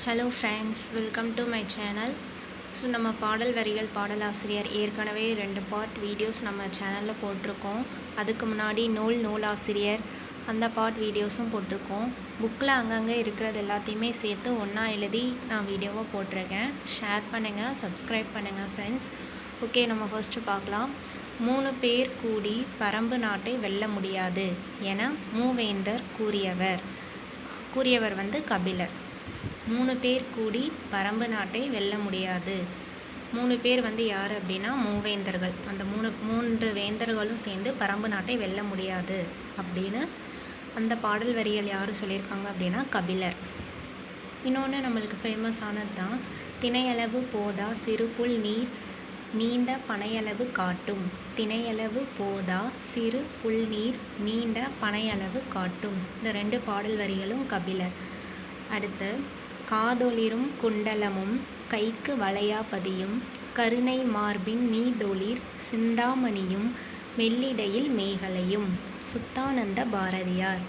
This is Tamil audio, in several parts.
Hello friends, welcome to my channel. So நம்ம பாடல் வரிகள் பாடலாசிரியர் ஏற்கனவே 2 பார்ட் வீடியோஸ் நம்ம சேனலில் போட்டிருக்கோம். அதுக்கு முன்னாடி நூலாசிரியர் அந்த பார்ட் வீடியோஸும் போட்டிருக்கோம். புக்கில் அங்கங்கே இருக்கிறது எல்லாத்தையுமே சேர்த்து ஒன்றா எழுதி நான் வீடியோவாக போட்டிருக்கேன். ஷேர் பண்ணுங்கள், சப்ஸ்கிரைப் பண்ணுங்கள் ஃப்ரெண்ட்ஸ். ஓகே, நம்ம ஃபர்ஸ்ட்டு பார்க்கலாம். 3 பேர் கூடி பரம்பு நாட்டை வெல்ல முடியாது என மூவேந்தர் கூறியவர் வந்து கபிலர். 3 பேர் கூடி பரம்பு நாட்டை வெல்ல முடியாது. 3 பேர் வந்து யார் அப்படின்னா மூவேந்தர்கள். அந்த மூன்று வேந்தர்களும் சேர்ந்து பரம்பு நாட்டை வெல்ல முடியாது அப்படின்னு அந்த பாடல் வரிகள் யார் சொல்லியிருக்காங்க அப்படின்னா கபிலர். இன்னொன்று நம்மளுக்கு ஃபேமஸானது தான், திணையளவு போதா சிறுபுல் நீர் நீண்ட பனையளவு காட்டும். திணையளவு போதா சிறு புல் நீர் நீண்ட பனையளவு காட்டும். இந்த 2 பாடல் வரிகளும் கபிலர். அடுத்து, காதொளிரும் குண்டலமும் கைக்கு வளையாபதியும் கருணை மார்பின் மீதொளிர் சிந்தாமணியும் மெல்லிடையில் மேகலையும். சுத்தானந்த பாரதியார்.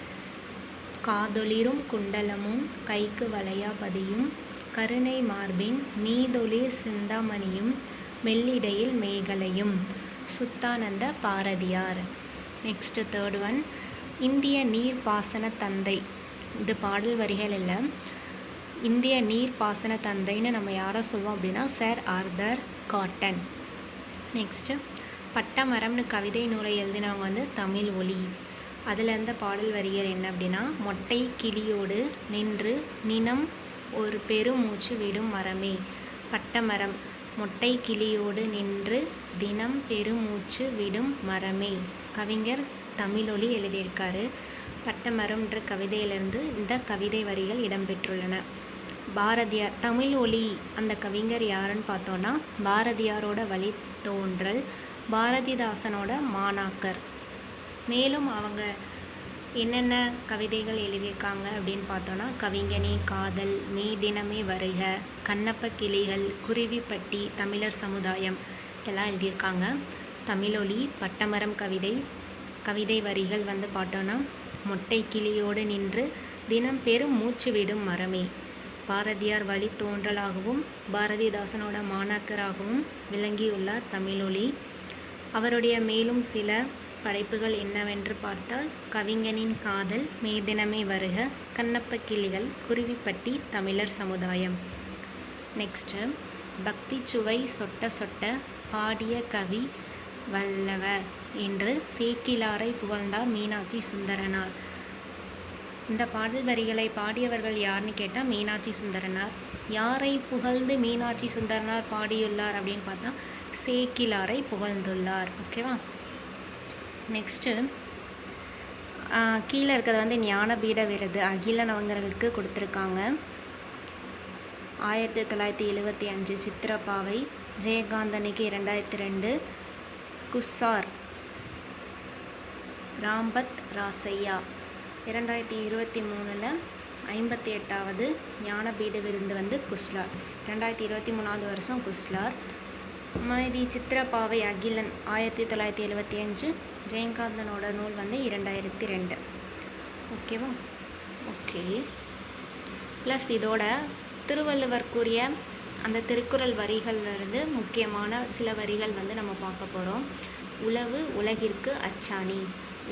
காதொளிரும் குண்டலமும் கைக்கு வளையாபதியும் கருணை மார்பின் மீதொளிர் சிந்தாமணியும் மெல்லிடையில் மேகலையும். Suddhananda Bharathiyar. Next third one, இந்திய நீர்ப்பாசன தந்தை. இது பாடல் வரிகள் இல்லை, இந்திய நீர்ப்பாசன தந்தைன்னு நம்ம யாரை சொல்லுவோம் அப்படின்னா சர் ஆர்தர் காட்டன். நெக்ஸ்ட்டு, பட்டமரம்னு கவிதை நூலை எழுதினவங்க வந்து தமிழ் ஒலி. அதில் இருந்த பாடல் வரிகள் என்ன அப்படின்னா, மொட்டை கிளியோடு நின்று நினம் ஒரு பெருமூச்சு விடும் மரமே. பட்டமரம், மொட்டை கிளியோடு நின்று தினம் பெருமூச்சு விடும் மரமே. கவிஞர் தமிழொலி எழுதியிருக்காரு. பட்டமரம்ன்ற கவிதையிலிருந்து இந்த கவிதை வரிகள் இடம்பெற்றுள்ளன. பாரதியார். தமிழ் ஒலி அந்த கவிஞர் யாருன்னு பார்த்தோன்னா பாரதியாரோட வழித்தோன்றல், பாரதிதாசனோட மாணாக்கர். மேலும் அவங்க என்னென்ன கவிதைகள் எழுதியிருக்காங்க அப்படின்னு பார்த்தோன்னா, கவிஞனே காதல், மே தினமே வருக, கண்ணப்ப கிளிகள், குருவிப்பட்டி, தமிழர் சமுதாயம் இதெல்லாம் எழுதியிருக்காங்க. தமிழொலி, பட்டமரம் கவிதை வரிகள் வந்து பார்த்தோன்னா, மொட்டை கிளியோடு நின்று தினம் பெரும் மூச்சு விடும் மரமே. பாரதியார் வழித்தோன்றலாகவும் பாரதிதாசனோட மாணாக்கராகவும் விளங்கியுள்ளார் தமிழொலி. அவருடைய மேலும் சில படைப்புகள் என்னவென்று பார்த்தால், கவிஞனின் காதல், மேதினமே வருக, கண்ணப்ப கிளிகள், குருவிப்பட்டி, தமிழர் சமுதாயம். நெக்ஸ்ட்டு, பக்தி சுவை சொட்ட சொட்ட பாடிய கவி வல்லவ என்று சேக்கிலாரை புகழ்ந்தார் மீனாட்சி சுந்தரனார். இந்த பாடல் வரிகளை பாடியவர்கள் யாருன்னு கேட்டால் மீனாட்சி சுந்தரனார். யாரை புகழ்ந்து மீனாட்சி சுந்தரனார் பாடியுள்ளார் அப்படின்னு பார்த்தா சேக்கிலாரை புகழ்ந்துள்ளார். ஓகேவா. நெக்ஸ்ட்டு, கீழே இருக்கிறது வந்து ஞானபீட விருது அகிலன் அவங்களுக்கு கொடுத்துருக்காங்க. 1975 சித்திரப்பாவை, ஜெயகாந்தனுக்கு 2002, குஸ்ஸார் ராம்பத் ராசையா 2023 58வது ஞானபீட விருது வந்து குஸ்லார். 2023 வருஷம் குஸ்லார். இது சித்திரப்பாவை அகிலன் 1975, ஜெயகாந்தனோட நூல் வந்து 2002. ஓகேவா. ஓகே, ப்ளஸ் இதோட திருவள்ளுவர் கூறிய அந்த திருக்குறள் வரிகள்லேருந்து முக்கியமான சில வரிகள் வந்து நம்ம பார்க்க போகிறோம். உழவு உலகிற்கு அச்சாணி,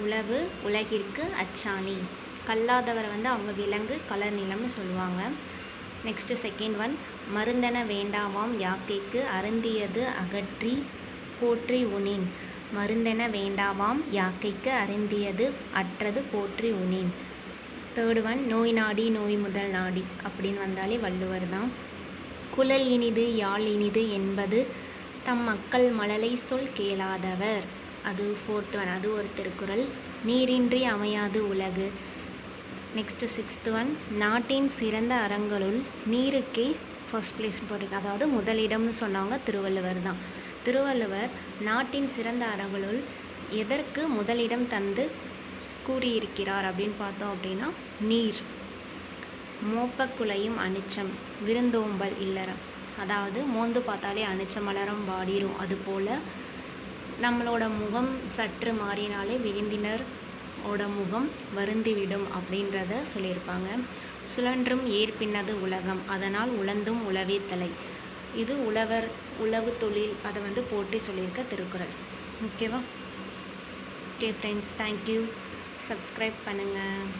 உழவு உலகிற்கு அச்சாணி. கல்லாதவரை வந்து அவங்க விலங்கு கலர் நிலம்னு சொல்லுவாங்க. நெக்ஸ்ட்டு செகண்ட் ஒன், மருந்தென வேண்டாவாம் யாக்கைக்கு அருந்தியது அகற்றி போற்றி உனின். மருந்தென வேண்டாவாம் யாக்கைக்கு அருந்தியது அற்றது போற்றி உனின். தேர்ட் ஒன், நோய் நாடி நோய் முதல் நாடி அப்படின்னு வந்தாலே வள்ளுவர் தான். குழல் இனிது யாழ் இனிது என்பது தம் மக்கள் மழலை சொல் கேளாதவர். அது ஃபோர்த் ஒன், அது ஒரு திருக்குறள். நீரின்றி அமையாது உலகு. நெக்ஸ்ட்டு சிக்ஸ்த் ஒன், நாட்டின் சிறந்த அறங்களுள் நீருக்கே ஃபர்ஸ்ட் பிளேஸ் போட்டிருக்கு. அதாவது முதலிடம்னு சொன்னவங்க திருவள்ளுவர் தான். திருவள்ளுவர் நாட்டின் சிறந்த அறங்களுள் எதற்கு முதலிடம் தந்து கூறியிருக்கிறார் அப்படின்னு பார்த்தோம் அப்படின்னா நீர். மோப்பக்குலையும் அனிச்சம் விருந்தோம்பல் இல்லறம். அதாவது மோந்து பார்த்தாலே அனிச்ச மலரம் வாடிரும். அதுபோல் நம்மளோட முகம் சற்று மாறினாலே விருந்தினர் முகம் வருந்திவிடும் அப்படின்றத சொல்லியிருப்பாங்க. சுழன்றும் ஏற்பின்னது உலகம், அதனால் உழந்தும் உழவே தலை. இது உழவு தொழில் அதை வந்து போற்றி சொல்லியிருக்க திருக்குறள். ஓகேவா? Okay friends, thank you. சப்ஸ்கிரைப் பண்ணுங்கள்.